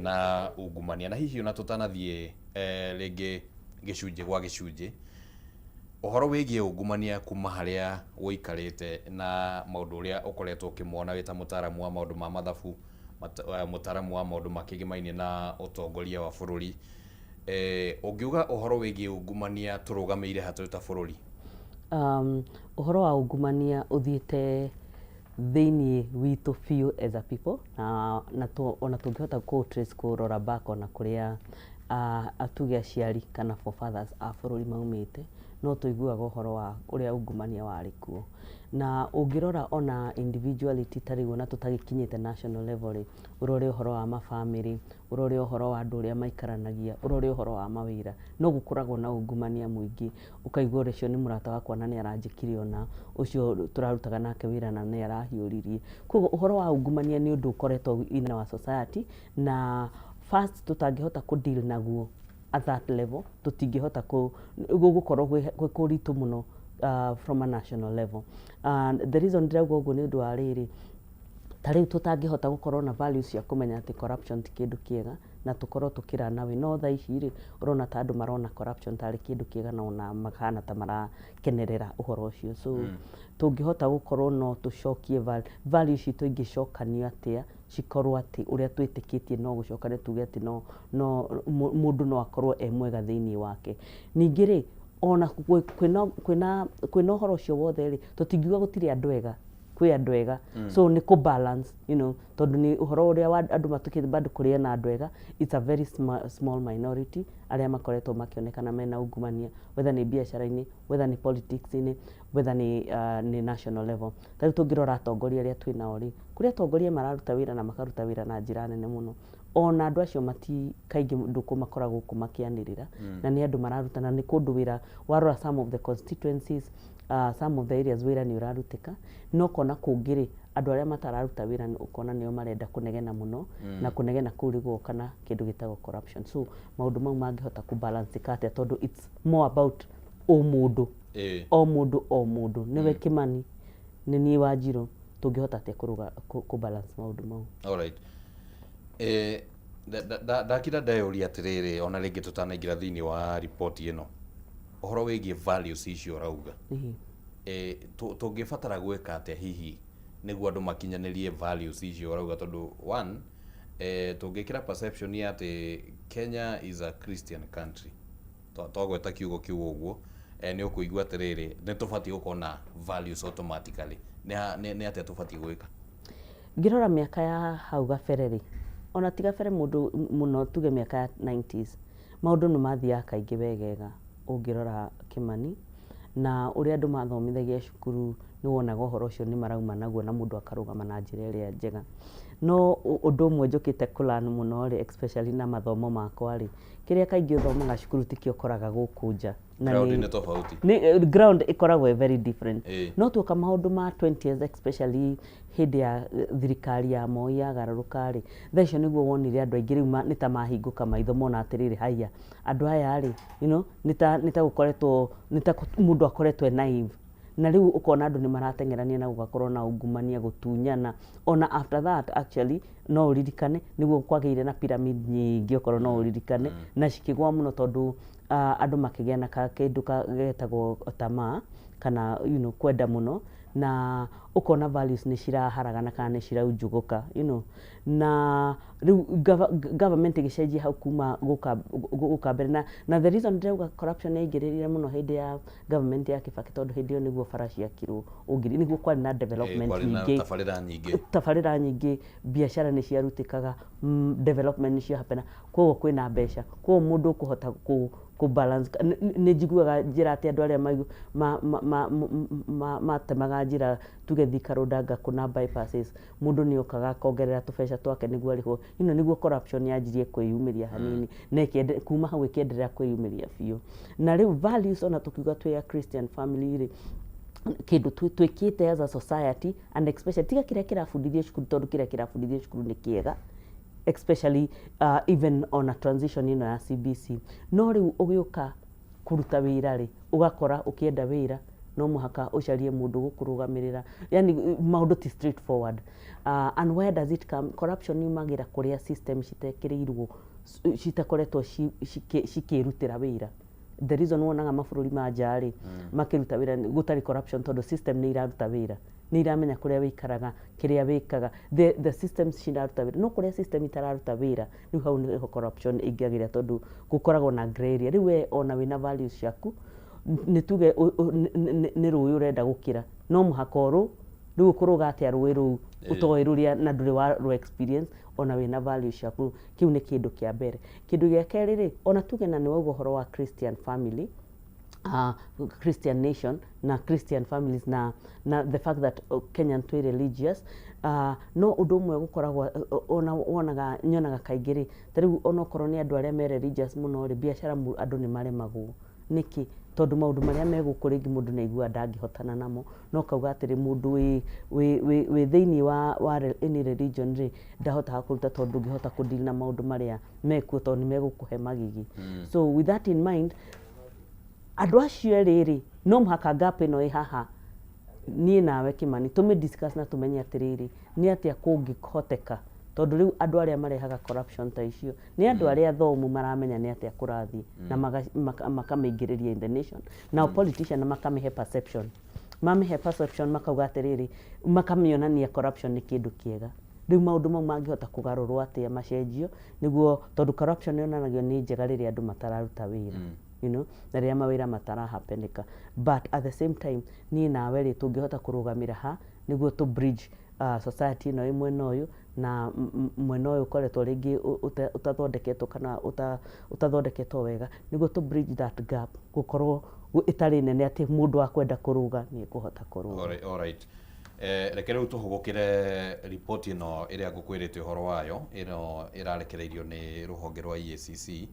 na ungumania na hihi ona tutanathie ringi gicunje gwa gicunje uhoro wigie ungumania kuma haria wikarite na maundu uria ukoretwo ukimwona wita mutaramu wa maundu ma mathabu mutaramu wa maundu makigimainie na utongoria wa bururi ungiuga uhoro wigie ungumania turugameire hatu ta bururi uhoro wa ungumania uthiete thiini witu few as a people na ona tungihota ku trace kurora back ona kuria atuge aciari kana forefathers a bururi maumite no tuiguaga uhoro wa uria ungumania wari kuo na ungirora ona individuality tarigo na tutagikinyite national level urore uhoro wa mafamily urore uhoro wa andu uria maikaranagia urore uhoro wa mawira no gukoragwo na ungumania muingi ukaigua ucio ni murata wakwa na ni aranjikire ona ucio turarutaga nake wira na ni arahiuririe koguo uhoro wa ungumania ni undu ukoretwo ina wa society na first tutangihota ku deal naguo at that level tutingihota gukorwo kuritu muno from a national level and the reason ndiraguo uguo ni undu wa riri tari tutangihota gukorwo na values cia kumenya ati corruption ti kindu kiega na tukorwo tukira nawe no tha ici ri urona ta andu marona corruption tari kindu kiega na ona makana ta marakenerera uhoro ucio so tungihota gukorwo no tucokie values citu ingicokanio atia cikorwo ati uria twitikitie no gucokane tuge ati no mundu no akorwo mwega thiini wake ningi ri ona kwina uhoro ucio wothe ri tutingiuga gutiri andu ega kwi andu ega so ni ku balance tondu ni uhoro uria andu matukite bado kuria na andu ega it's a very small minority aria makoretwo makionekana mena ungumania whether ni biashara-ini whether ni politics-ini whether ni national level tari tungirora atongoria aria twina ori kuria atongoria mararuta wira na makaruta wira na njira nene muno ona andu acio mati kaingi nduku makoragwo kumakianirira na ni andu mararuta na ni kundu wira warora some of the constituencies some of the areas wira ni urarutika no kona kungiri andu aria matararuta wira ukona nio marenda kunegena muno na kunegena kurigwo kana kindu gitago corruption so maundu mau mangihota ku balance kate tondu it's more about o mundu niwe Kimani ni ni Wanjiru tungihota te kuruga ku balance maundu mau all right ndakira ndayuri atiriri ona ringi tutanaingira thiini wa report ino uhoro wigie values icio rauga tungibatara gwika atia hihi niguo andu makinyanirie values icio rauga tondu one tungikira perception ya ati Kenya is a Christian country twagweta kiugo kiu uguo ni ukuigua atiriri ni tubati gukona values automatically ni atia tubati gwika ngirora miaka ya hau gabereri ona tiga bere mundu muno tuge miaka ya 90s maundu no mathia kaingi wegega ungirora Kimani na uria andu mathomithagia cukuru ni wonaga uhoro ucio ni marauma naguo na mundu akarugama na njira iria njega no undu umwe njukite kulan muno ri especially na mathomo makwa ri kiria kaingi uthomaga cukuru tikio koraga gukunja na ground tofauti ni ground ikoragwo very different no tuoka maundu ma 20 years especially hindi ya thirikari ya Moi ya gararuka ri thaicio niguo wonire andu aingi riu ni ta mahinguka maitho mona atiriri haya andu aya ri nita gukoretwo nita mundu akoretwo naive na riu ukona andu ni maratengerania na gugakorwo na ungumania gutunyana ona after that actually no uririkane niguo kwageire na pyramid nyingi ukorwo no uririkane na cikigwa muno tondu andu makigea na kindu getagwo tamaa kana kwenda muno na ukona values ni ciraharagana kana ni ciraunjuguka na riu government igicenjia hau kuma guka mbere na the reason ndauga corruption ni ingirire muno hindi ya government ya Kibaki tondu hindi yo niguo farashi yakirwo ungiri niguo kwari na development nyingi tabarira nyingi biashara ni ciarutikaga development ni cio hapena koguo kwina mbeca koguo mundu kuhota ku balance ni njiguaga njira ati andu aria matemaga njira tuge Thika Road anga kuna bypasses mundu ni okaga kongerera tubeca twake niguo ariho niguo corruption yanjirie kwiyumiria hanini na kuma hau ikiendelea kwiyumiria biu na riu values ona tukiuga twi a Christian family ri kindu twikite as a society and especially tiga kiria kirafundithio cukuru tondu kiria kirafundithio cukuru ni kiega especially even on a transition ino ya CBC no riu ugiuka kuruta wira ri ugakora ukienda wira no muhaka ucarie mundu gukurugamirira, yani maundu ti straightforward. And where does it come? Corruption yumagira kuria system citekirirwo citakoretwo cikirutira wira. The reason wonaga mabururi ma njari makiruta wira gutari corruption tondu system ni iraruta wira, ni iramenya kuria wikaraga, kiria wikaga, the systems ciraruta wira. No kuria system itararuta wira, riu hau ni corruption ingiagira tondu gukoragwo na gray area. Riu we ona wina values ciaku ni tuge ni rui urenda gukira, no muhaka ru riu kuruga atia rui ru utoe ruria na nduri wa experience ona wina values ciaku. Kiu ni kindu kia mbere. Kindu gia keri ri, ona tuge na ni wauga horo wa Christian family, Christian nation na Christian families na the fact that Kenyan twi religious, no undu umwe gukoragwo ona wonaga nyonaga kaingĩ ri, tariu ona korwo ni andu aria me religious muno ri, biacara andu ni maremagwo niki tondu maundu maria meguku ringi mundu ni aigua ndangihotana namo, no kauga atiri mundu wi thiini wa any religion ri ndahotaga kuruta tondu ngihota kudeal na maundu maria mekuo tondu ni megukuhe magigi. So with that in mind, andu acio riri no muhaka gap ino i haha nie nawe Kimani tumi discuss na tumenye atiriri ni atia kungihoteka, tondu riu andu aria marehaga corruption ta icio ni andu aria thomu maramenya ni atia kurathi na makameingiriria in the nation. Now politician makamihe perception, mamihe perception makauga atiriri, makamionania corruption ni kindu kiega. Riu maundu mau mangihota kugarurwo atia macenjio niguo, tondu corruption yonanagio ni njega riria andu matararuta wira, you know, na riria mawira matarahapenika. But at the same time ni nawe ri tungihota kurugamira ha niguo to bridge society no imwe noyu na mwena uyu ukoretwo ringi utathondeketwo kana utathondeketwo wega, niguo to bridge that gap gukorwo itari nene ati mundu akwenda kuruga ni kuhota kuruga. All right. Reke riu tuhugukire report ino iria ngukwirite horo wayo ino irarekereirio ni ruhonge rwa EACC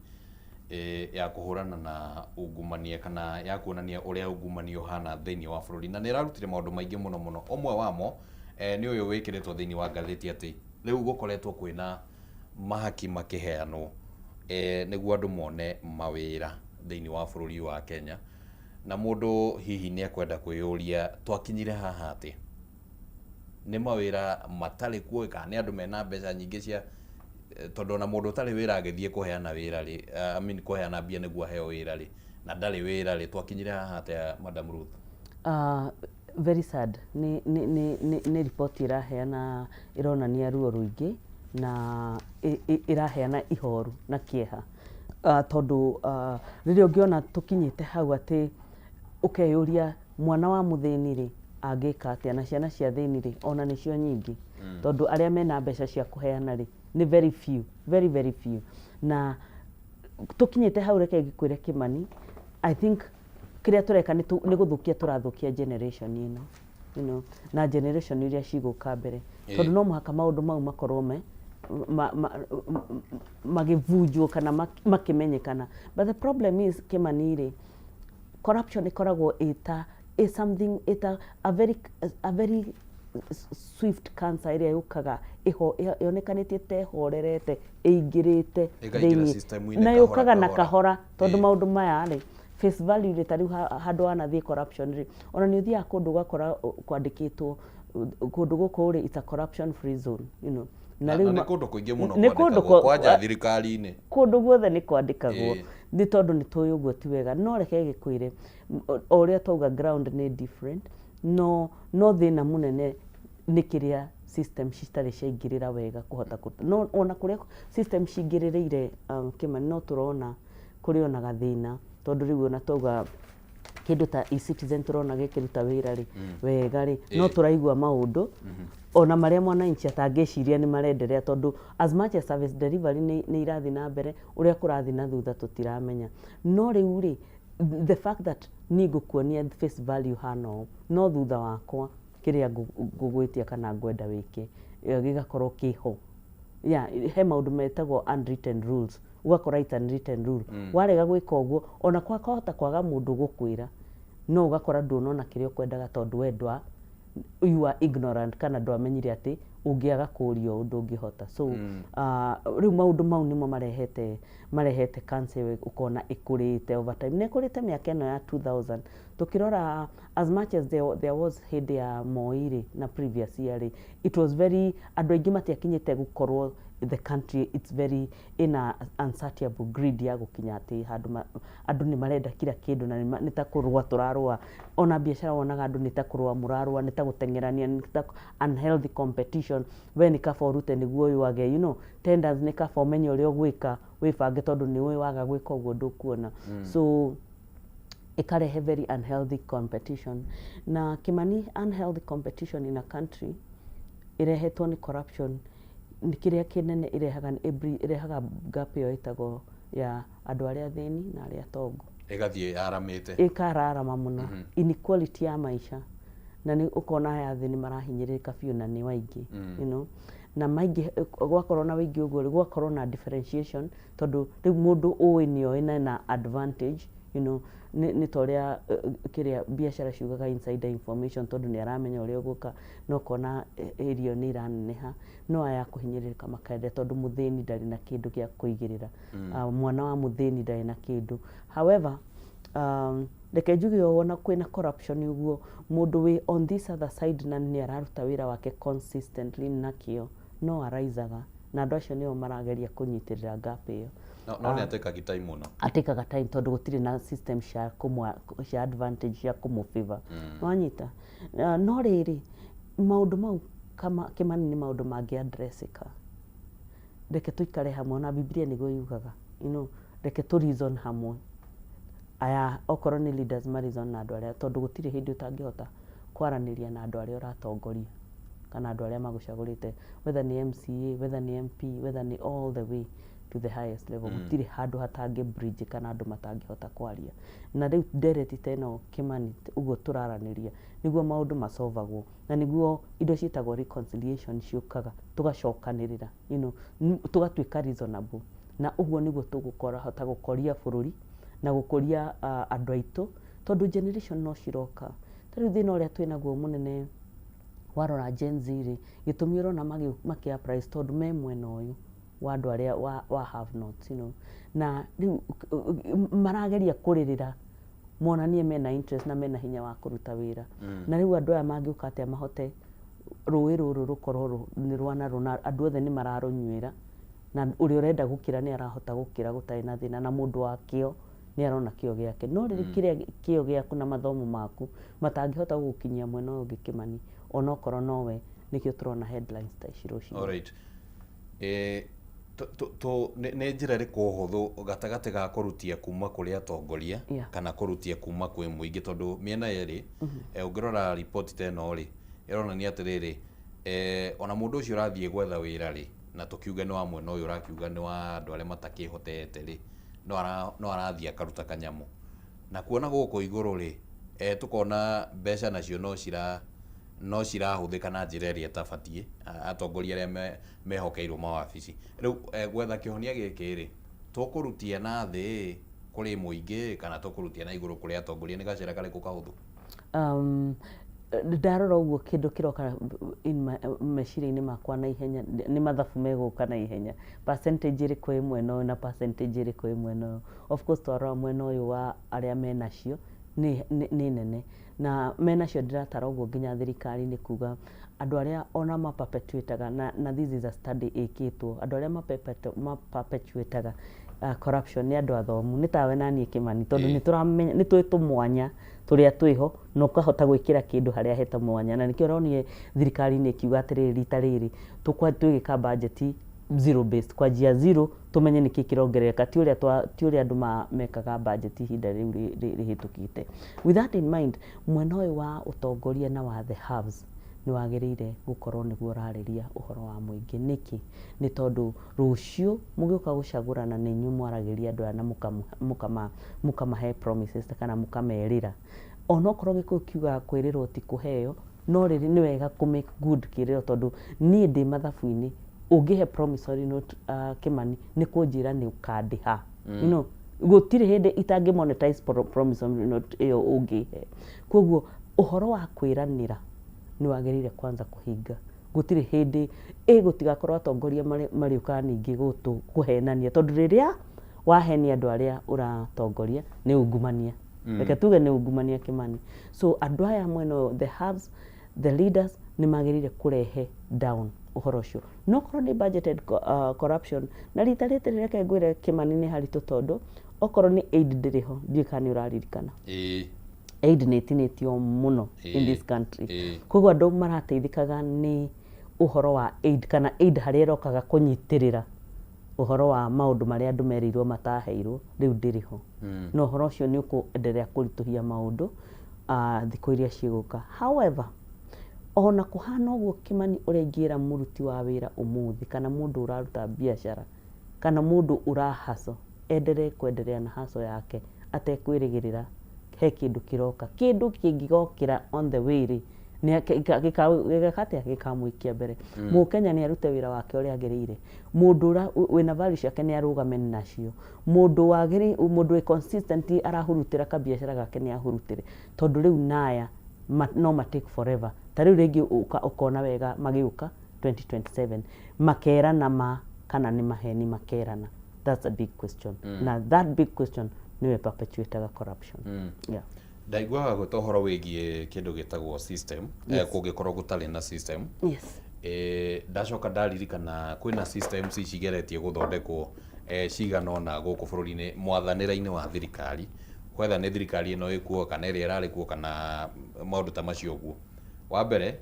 ya kuhurana na ungumania kana ya kuonania uria ungumania uhana thiini wa bururi, na nirarutire maundu maingi muno. Omwe wamo ni uyu wikiretwo thiini wa ngatheti ati riu gukoretwo kwina mahaki makiheanwo niguo andu mone mawira thiini wa bururi wa Kenya, na mundu hihi ni akwenda kwiyuria twakinyire haha ati ni mawira matari kuo kana ni andu mena mbeca nyingi cia tondu na mundu utari wira agithie kuheana wira ri, I mean kuheana mbia niguo heo wira ri na ndari wira ri, twakinyire haha ati Madam Ruth? Very sad. Ni report iraheana ironania ruo ruingi na iraheana ihoru na kieha, tondu riria ungiona tukinyite hau ati ukeyuria mwana wa muthini ri angika atia na ciana cia thini ri ona nicio nyingi, tondu aria mena mbeca cia kuheana ri ni very few, very few. Na tukinyite hau reke ngikwire Kimani, I think kiria tureka ni guthukia turathukia generation ino, you know, na generation iria ciguka mbere, tondu no muhaka maundu mau makorwo magivunjwo kana makimenyekana. But the problem is Kimani ri, corruption ikoragwo is something, a very swift cancer iria yukaga yonekanitie tehorerete ingirite thiini na yukaga na kahora, tondu maundu maya ri face value ri tariu handu anathie corruption ri ona ni uthia kundu gakora kwandikitwo kundu guku ri it's a corruption free zone, you know, na riu ni kundu kuingi muno kwanja thirikari-ini kundu guothe ni kwandikagwo ni tondu ni tuyu uguo ti wega. No reke gikwire oria twauga ground ni different, no thina munene ni kiria system citari ciaingirira wega kuhota no ona kuria system ciingirireire Kimani no turona kuri ona gathina, tondu riu ona twauga kindu ta e-Citizen turona gikiruta wira ri wega ri no turaigua maundu ona maria mwananchi atangiciria ni marenderea, tondu as much as service delivery ni irathi na mbere uria kurathi na thutha tutiramenya. No riu ri the fact that ni ngukuonia face value hano no thutha wakwa kiria ngugwitia kana ngwenda wike gigakorwo kiho, he maundu metagwo unwritten rules, ugakora it's unwritten rule. Warega gwika uguo ona kwahota kwaga mundu gukwira, no ugakora ndunona kiria ukwendaga tondu wendwa you are ignorant kana ndwamenyire ati ungiaga kurio undu ungihota so riu maundu mau nimo marehete cancer ukona ikurite over time ne kurite miaka eno ya 2000 tukirora as much as there was hindi ya Moi na previous year it was very andu aingi matiakinyite gukorwo the country it's very in a unsatiable greed ya gukinya ati andu ni marenda kila kindu na nitakurwa turarwa ona biashara wonaga andu nitakurwa murarwa nitagutengerania nita unhealthy competition we ni kaba urute niguo yuage you know tenders ni kaba umenye uria gwika wibange tondu ni we waga gwika uguo ndukuona so ikarehe very unhealthy competition na Kimani unhealthy competition in a country irehetwo ni corruption nikiria kinene irehaga gap yo itago ya andu aria thini na aria tongo igathie aramite ikararama muno inequality ya maisha na ni ukona ya thini marahinyirika biu na ni waingi you know na maingi gwakorwo na waingi uguo gwakorwo na differentiation tondu riu mundu uwi nio ina advantage you know ni toria kiria biashara ciugaga insider information tondu ni aramenya uria uguka no kona irio ni iraneneha no aya kuhinyiririka makaende tondu muthini ndari na kindu gia kuigirira mwana wa muthini ndari na kindu however reke njuge wona kwina corruption uguo mundu wi on this other side na ni araruta wira wake consistently nakio no araizaga na andu acio nio marageria kunyitirira gap iyo no ni atekaga time muno atekaga time tondu gutire na system cia advantage cia kumufavor wanyita no riri maundu mau kama Kimani ni maundu mangi addressika reke tuikare hamwe na Biblia niguo yugaga you know reke tu reason hamwe aya okorwo ni leaders ma reason na andu aria tondu gutire hindi utangihota kwaraniria na andu aria uratongoria kana andu aria magucagurite whether ni MCA whether ni MP whether ni all the way to the highest level gutire handu hatange bridge kana andu matangihota kwaria na riu ndereti teno Kimani uguo turaraniria niguo maundu masolvagwo na niguo indo ciitagwo reconciliation ciukaga tugacokanirira you know tugatuika reasonable na uguo niguo tugukora hota gukoria bururi na gukoria andu aitu tondu generation no ciroka tari thina uria twinaguo munene warora Gen Z gitumi urona makia price tondu me mwena uyu wa andu aria wa have not you know na riu marageria kuririra monanie mena interest na mena hinya wa kuruta wira na riu andu aya mangiuka atia mahote ruwi ruru rukorwo ni rwana runa andu othe ni mararunywira na uri urenda gukira ni arahota gukira gutari na thina na mundu wakio ni arona kio giake no riri kiria kio giaku na mathomo maku matangihota gukinyia mwena uyu ungi Kimani onokorwo nowe nikio turona headlines ta iciroci alright ne njira ri kuhuthu gatagate ga kurutia kuma kuri atongoria kana kurutia kuma kwi muingi tondu miena yeri ungirora report teno ri irona ni atiriri ona mundu ucio urathie gwetha wira ri na tukiuga ni wa mwena uyu urakiuga ni wa andu aria matakihotete ri no arathia karuta kanyamu na kuona guko iguru ri tukona mbeca nacio no cirahuthika na njira iria tabatie atongoria aria mehokeirwo mawabici riu gwetha kihonia giki ri tukurutia na thi kuri muingi kana tukurutia na iguru kuri atongoria ni gacira kariku kahuthu ndarora uguo kindu kiroka meciria-ini makwa na ihenya ni mathabu meguka na ihenya percentage iri kwi mwena na percentage iri kwi mwena of course twarora mwena uyu wa aria menacio ni nene na menacio ndiratara uguo nginya thirikari ni kuga andu aria ona maperpetuataga na this is a study ikitwo andu aria maperpetuataga corruption ni andu athomu ni tawe nani Kimani tondu ni turamenya ni twitu mwanya turia twiho no kahota gwikira kindu haria heta mwanya na nikio ronie thirikari ni kiuga atiriri rita riri twigika budget zero based kwa jia zero tumenye niki kirongereka ti uria andu mekaga budget hinda riu rihitukite with that in mind mwena uyu wa utongoria na wa the haves ni wagirire gukorwo niguo rariria uhoro wa muingi niki ni tondu rucio mugiuka gucagurana ni nyu mwaragiria andu ana mukamahe promises kana mukamerira ono korwo gikuo kiuga kwirirwo ti kuheo no riri ni wega ku make good kiriro tondu ni ndi mathabu-ini ungihe promissory note Kimani ni kunjira ni ukandiha you know gutire hindi itangi monetize promissory note iyo ungihe koguo uhoro wa kwiranira nĩ wagĩrĩire kwanza kũhinga. Gũtirĩ hĩndĩ gũtigakorwo atongoria marĩũkaga ningĩ kũhenania, tondũ rĩrĩa wahenia andũ arĩa ũratongoria nĩ ungumania. Reke tuge nĩ ungumania Kimani. So andũ aya mwena the haves, the leaders nĩ magĩrĩire kũrehe down ũhoro ũcio. No korwo nĩ budgeted corruption, na rita rĩrĩ reke ngwĩre Kimani nĩ haritũ, tondũ okorwo nĩ aid ndĩrĩho, ndiũĩ kana nĩ ũraririkana. Aid nĩ ĩtinĩtio mũno in this country. Koguo andũ marateithĩkaga nĩ ũhoro wa aid, kana aid harĩa ĩrokaga kũnyitĩrĩra ũhoro wa maũndũ marĩa andũ merirwo mataheirwo, rĩu ndĩrĩho. No ũhoro ũcio nĩ ũkũenderea kũritũhia maũndũ thikũ iria cigũka. However, ona kũhana ũguo Kimani ũrengĩra mũruti wa wĩra ũmũthĩ, kana mũndũ ũraruta biacara, kana mũndũ ũrahaco, enderee kwenderea na haco yake atekwĩrĩgĩrĩra he kĩndũ kĩroka. Kĩndũ kĩngĩgokĩra on the way rĩ, gĩkamũikia mbere. Mũkenya nĩ arute wĩra wake ũrĩa agĩrĩire. Mũndũ wĩna value ciake nĩ arũgame nacio. Mũndũ wĩ consistent arahurutĩra kabiacara gake nĩ ahurutĩre, tondũ rĩu naya no take forever. Ta rĩu rĩngĩ ũkona wega magĩũka 2027 makerana kana nĩ maheni makerana. That's a big question. Na that big question nĩwe perpetuator corruption. Ndaiguaga gwĩta ũhoro wĩgiĩ kĩndũ gĩtagwo system, kũngĩkorwo gũtarĩ na system. Ndacoka ndaririkana kwĩna systems cigeretie gũthondekwo cigana ũna gũkũ bũrũri-inĩ mwathanĩra-inĩ wa thirikari, whether nĩ thirikari ĩno ĩkuo kana ĩrĩa ĩrarĩ kuo kana maũndũ ta macio ũguo. Wa mbere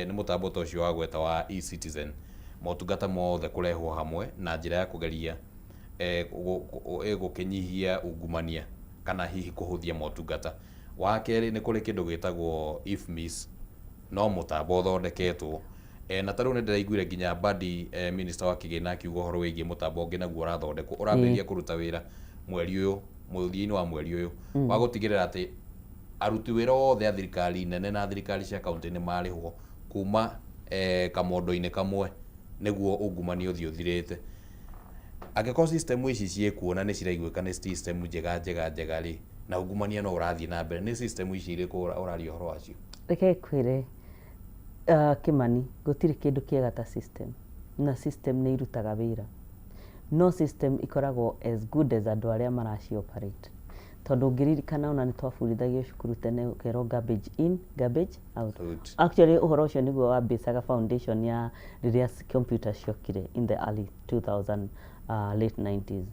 nĩ mũtambo ta ũcio wa gweta wa e-citizen, motungata mothe kũrehwo hamwe na njĩra ya kũgeria gũkĩnyihia ungumania kana hihi kũhũthia motungata. Wa kerĩ nĩ kũrĩ kĩndũ gĩtagwo IFMIS, no mũtambo ũthondeketwo. Na tarĩu nĩ ndĩraiguire nginya Mbadi minister wa kĩgĩna akiuga ũhoro wĩgiĩ mũtambo ũngĩ naguo ũrathondekwo, ũrambĩrĩria kũruta wĩra mweri ũyũ, mũthia-inĩ wa mweri ũyũ, wa gũtigĩrĩra atĩ aruti wĩra othe a thirikari nene na thirikari cia kaunti nĩ marĩhwo kuma kamondo-inĩ kamwe, nĩguo ungumania ũthiĩ ũthirĩte. Angĩkorwo system ici ciĩkuo na nĩ ciraiguĩka nĩ system njega rĩ, na ungumania no ũrathiĩ na mbere, nĩ system ici irĩkũ ũraria ũhoro wacio? Reke kwĩre Kimani, gũtirĩ kĩndũ kĩega ta system, na system nĩ irutaga wĩra. No system ikoragwo as good as andũ arĩa maraci operate. Tondũ ngĩririkana ona nĩ twabundithagio cukuru tene ũkerwo garbage in, garbage out. Actually ũhoro ũcio nĩguo wambicaga foundation ya rĩrĩa computer ciokire in the early 2000 late 90s.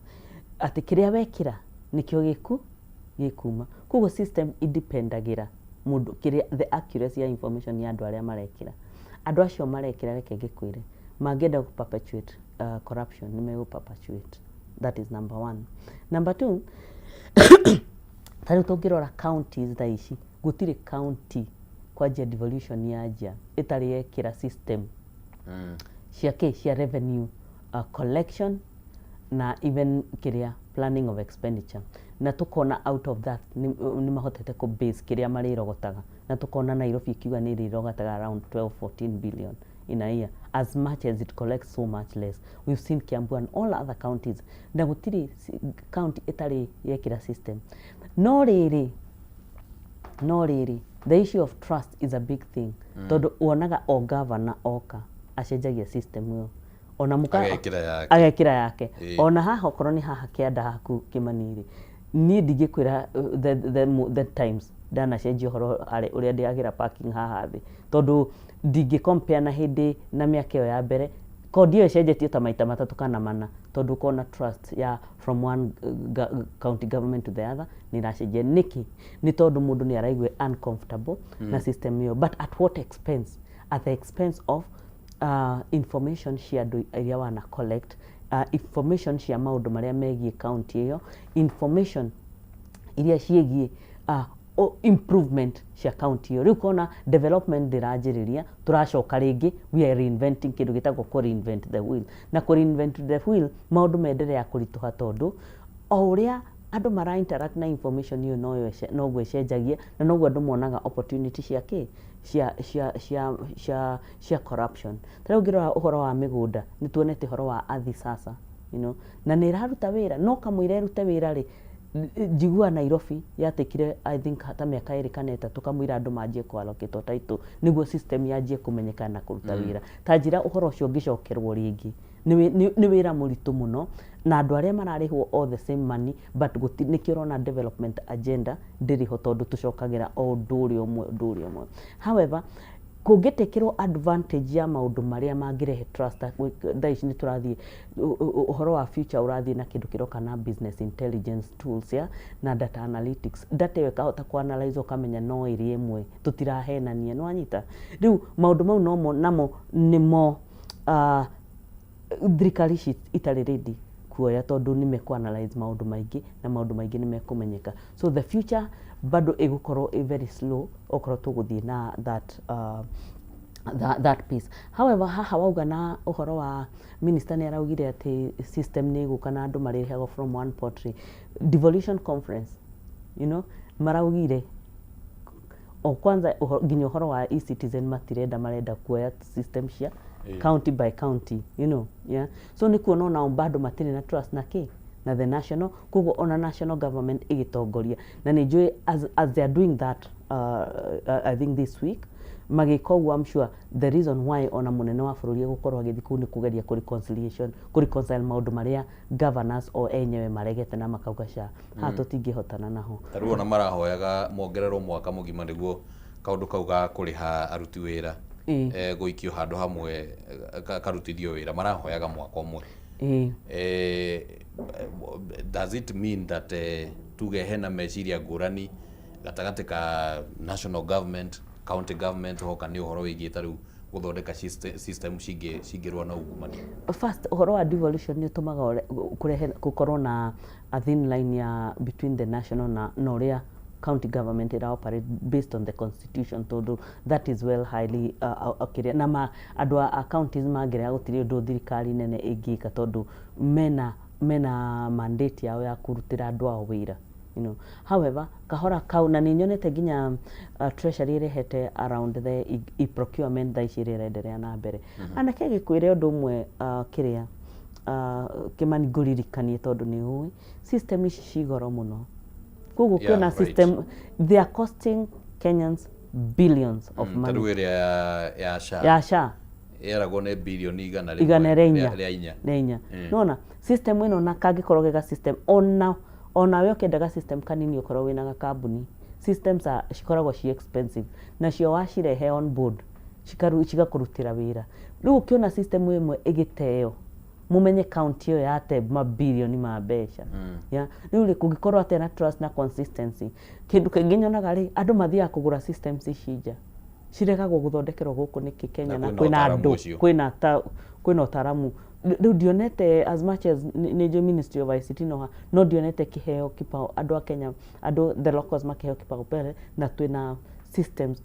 Atĩ kĩrĩa wekĩra nĩkĩo gĩkuma. Koguo system independagĩra mũndũ kĩrĩa the accuracy ya information ya andũ arĩa marekĩra. Andũ acio marekĩra reke ngĩkwĩre, mangĩenda perpetuate corruption nĩ megũ-perpetuate. That is number one. Number two, tarĩu tũngĩrora counties tha ici, gũtirĩ county kwanjia devolution ya nja ĩtarĩ yekĩra system cia revenue collection na even kĩrĩa planning of expenditure. Na tukona out of that ni mahotete ku base kĩrĩa marĩrogotaga, na tukona Nairobi ikiuga nĩ rĩrogotaga around 12-14 billion in a year, as much as it collects so much less. We've seen Kiambu and all other counties, na gũtirĩ county ĩtarĩ yekĩra system. No rĩrĩ, the issue of trust is a big thing. Tondũ wonaga o governor oka acenjagia system ĩyo, ona agekĩra yake. Ona haha okorwo nĩ haha kĩanda haku Kimani rĩ, niĩ ndingĩkwĩra the times ndanacenjia ũhoro ũrĩa ndĩagĩra parking haha thĩ, tondũ ndingĩ-compare na hĩndĩ na mĩaka ĩyo ya mbere. Kodi ĩyo ĩcenjetio ta maita matatũ kana mana, tondũ ũkona trust ya from one county government to the other nĩ ĩracenjia. Nĩkĩ? Nĩ tondũ mũndũ nĩ araigua uncomfortable na system ĩyo. But at what expense? At the expense of information cia andũ iria wana collect, information cia maũndũ marĩa megiĩ county ĩyo, information iria ciĩgiĩ improvement cia county ĩyo. Rĩu kona development ndĩranjĩrĩria, tũracoka rĩngĩ, we are reinventing kĩndũ gĩtagwo ku-reinvent the wheel. Na ku-reinvent the wheel maũndũ menderea kũritũha, tondũ o ũrĩa andũ mara interact na information ĩyo noguo ĩcenjagia, na noguo andũ monaga opportunity cia kĩ cia corruption. Tarĩu ngĩrora ũhoro wa mĩgũnda, nĩ tuonete ũhoro wa Athi sasa, you know, na nĩ ĩraruta wĩra, no kamũira ĩrute wĩra rĩ, njigua Nairobi yatekire I think hata miaka iri kana itatu kamwira andu manjie kwaloketwo title niguo system yanjie kumenyekana na kuruta wira ta njira uhoro ucio ngicokerwo ringi ni wira muritu muno na andu aria mararihwo all the same money but nikio rona development agenda ndiriho tondu tucokagira o nduri umwe. However, kungitekirwo advantage ya maundu maria mangirehe trust thaici ni turathie uhoro wa future urathie na kindu kiroka na business intelligence tools ya na data analytics data yo kahota ku analyze ukamenya no iri imwe tutirahenania no anyita riu maundu mau no namo nimo thirikari itari ready kuoya tondu ni meku analyze maundu maingi na maundu maingi ni mekumenyeka so the future bado igukorwo very slow okorwo tuguthie na that piece. However, haha wauga na uhoro wa minister ni araugire ati system ni iguka na andu marihagwo from one pottery devolution conference maraugire o kwanza nginya uhoro wa e-citizen matirenda marenda kuoya system cia county by county yeah, so ni kuona na bado matiri na trust na na the national kugo ona national government igitongoria na ni njui as they are doing that I think this week magikogwa I'm sure the reason why ona munene wa bururi gukorwa githiku ni kugeria reconcile maundu maria governors o enyewe maregete na makaugasha tutingihotana naho taruo na marahoyaga mongererwo mwaka mugima niguo kaundu kauga kuriha aruti wira guikio handu hamwe karutithio wira marahoyaga mwaka umwe does it mean that tuge hena meciria ngurani gatagati ka national government county government hoka ni uhoro wigita riu guthondeka system cingirwa na ugumani? First uhoro wa devolution ni tumaga kurehe gukorwo na a thin line ya between the national na uria county government ira operate based on the constitution tondu that is well highly okay na andu a counties magire gutiri undu thirikari nene ingika tondu mena mandate yao ya kurutira andu ao wira however kahora kau na ninyonete ginya treasury irehete around the procurement thaici irenderea na mbere anake gikwire undu umwe kiria kimani nguririkanie tondu ni hui system ici cigoro muno kugu kuna system they are costing Kenyans billions of money taru iria ya sha eragwo ne billion igana inya nona system ino na kagikorogega system ona we ukendaga system kanini ukorwo wina ga kambuni systems cikoragwo ci expensive na cio wacirehe on board cigakurutira wira riu ukiona system imwe igiteo mumenye county yo yate mabilioni ma mbeca ya riu kungikorwo atena trust na consistency kindu kinginyonaga ri andu mathia kugura systems ichinja ciregagwo guthondekerwo guku niki Kenya na kwina andu kwina utaramu riu dionete as much as nijo ministry of ICT no dionete kiheo kipao andu a Kenya andu the locals makiheo kipao pele na twina systems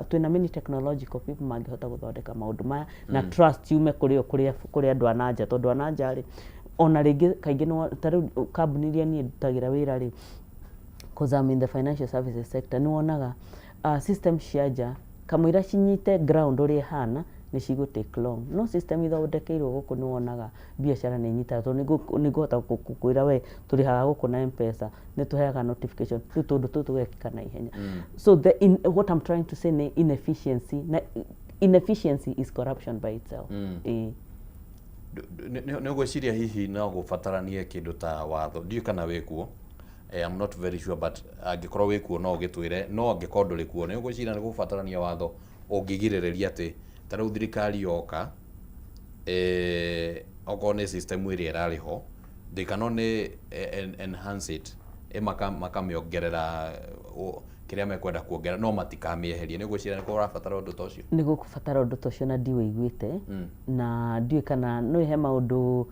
twina many technological people mangihota guthondeka maundu maya na trust yume kuri andu ananja tondu ananja ri ona ringi kaingi no tari kambuni iria ni ndutagira wira ri kozam in the financial services sector ni wonaga system ciaja kamwira cinyite ground uri hana ni cigo take long no system ithondekeirwo guku ni wonaga biashara ni nyita to ni guhota kukwira we turi haga guku na M-Pesa ni tuheaga notification tundu tuwekika na ihenya so what I'm trying to say ni inefficiency is corruption by itself ni gwiciria hihi no gubataranie kindu ta watho ndiu kana wikuo I'm not very sure but angikorwo wikuo no gitwire no angikorwo nduri kuo ni gwiciria ni gubatarania watho ungigirireria ati tarau thirikari yoka okorwo ni system iria irariho they can only enhance it makamiongerera kiria mekwenda kuongerera no matikamieheria ni gwiciria ni kurabatara undu ta ucio ni gukubatara undu ta ucio na ndiwiguite na ndiwe kana no he maundu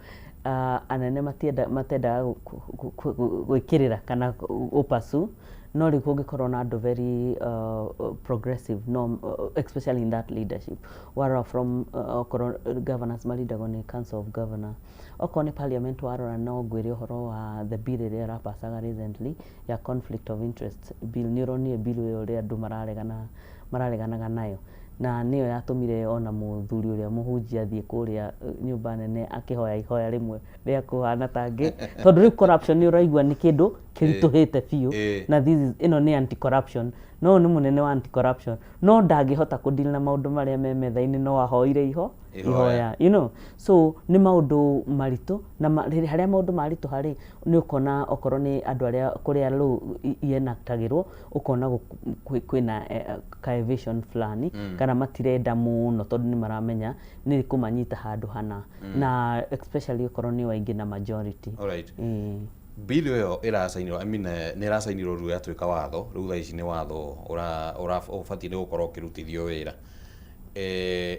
anene matenda gwikirira kana upasu no ri kungikorwo na andu very progressive no especially in that leadership where from governors malidagwo ni council of governor okone parliament warora no gwire uhoro wa the bill iria rapasaga recently ya conflict of interest bill ni bill iria andu marareganaga nayo na niyo yatumire ona muthuri uria muhunjia athie kuria nyumba nene akihoya ihoya rimwe ria kuhana tangi tondu ri corruption ni uraigwa ni kindu kirituhite biũ na this is ino ni anti corruption no ni munene wa anti corruption no ndangihota kudeal na maundu maria me metha-ini no ahoire ihoya you know so ni maundu maritu na haria maundu maritu hari ni ukona okoro ni andu aria kuria law yenactagirwo ukona kwina ka evasion flani kana matirenda muno tondu ni maramenya ni kumanyita handu hana na especially okoro ni waingi na majority. Alright. Bill yo irasainirwo ni irasainirwo ru yatuika watho riu thaa ici ni watho ubatire gukorwo ukirutithio wira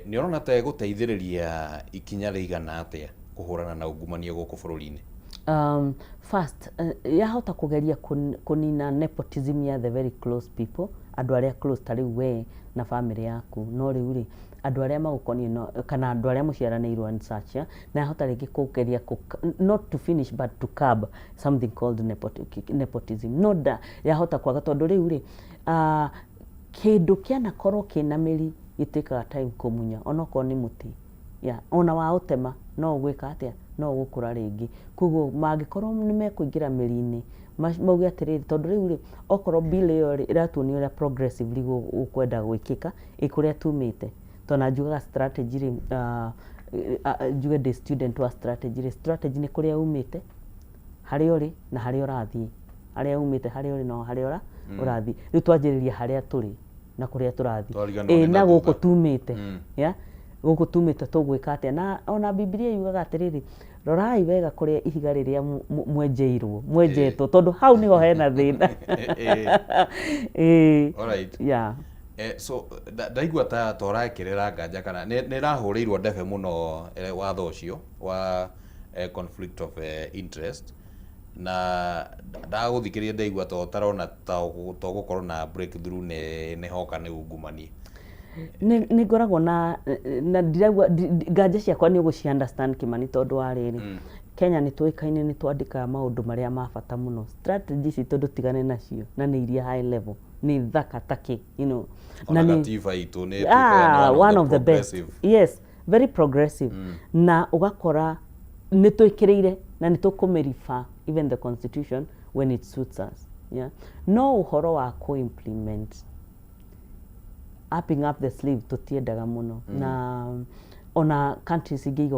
ni urona ta guteithiriria ikinya rigana atia kuhurana na ungumania guku bururi-ini? First yahota kugeria kunina nepotism ya the very close people andu aria close tari we na family yaku no riu ri andu aria magukoni no kana andu aria muciaranirwo and such na yahota ringi kugeria not to finish but to curb something called nepotism no da yahota kwaga tondu riu ri kindu kiana korwo kina miri gitikaga time kumunya onoko ni muti ona wa utema no gwika atia no gukura ringi kuguo mangikorwo ni mekuingira miri-ini mauge atiriri tondu riu ri okorwo bill iyo iratuonia uria progressively ukwenda gwikika ikuria tumite tona njugaga strategy ri njuge the student wa strategy ni kuria umite haria uri na haria urathii haria umite haria uri no haria urathii riu twanjiriria haria turi na kuria turathii na guku tumite guku tumite tugwika atia na ona Biblia yugaga atiriri rorai wega kuria ihiga riria mwenjetwo tondu hau niho hena thina. Alright. So ndaigua ta torakirira nganja kana ni rahurirwo ndebe muno watho ucio wa conflict of interest na ndaguthikiria ndaigua to tarona ta gukorwo na breakthrough ne hoka ni ungumania ni ngoragwo na ndiragwa nganja ciakwa ni uguci understand Kimani tondu wa riri Kenya ni tuikaine ni twandika maundu maria ma bata muno strategies tondu tigane nacio na ni iria high level ni thaka taki you know na ni ito ni one of the best yes very progressive na ugakora ni tuikireire na ni tukumerifa even the constitution when it suits us no uhoro wa ko implement upping up the sleeve tutiendaga muno na ona countries ingi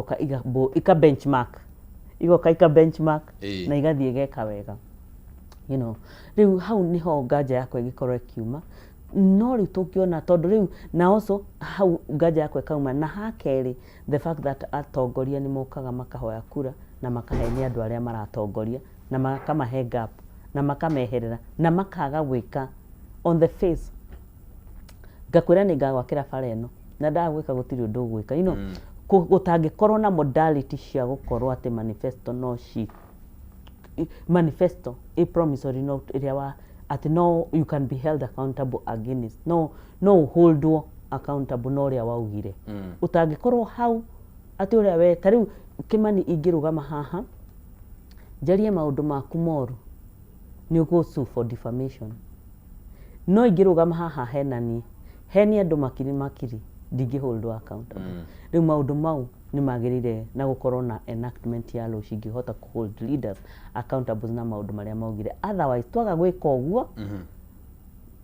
igoka benchmark na igathie geka wega you know riu hau niho nganja yakwa igikorwo ikiuma no riu tukiona tondu riu na also hau nganja yakwa ikauma na hakeri the fact that atongoria ni mokaga makahoya kura na makahenia andu aria maratongoria na makamahe gap na makameherera na makaga gwika on the face ngakwira ni ngagwakira bara eno na ndagwika gutiri undu gwika you know gutangikorwo na modality cia gukorwo ati manifesto a promissory note iria wa ati no you can be held accountable against no hold accountable no ria waugire utangikorwo hau ati uria we tariu Kimani ingirugama haha jarie maundu maku moru ni ugo sue for defamation no ingirugama haha heni andu makiri ndingiholdwo accountable riu maundu mau ni magirire na gukorwo na enactment ya law cingihota hold leaders accountable na maundu maria maugire otherwise twaga gwika uguo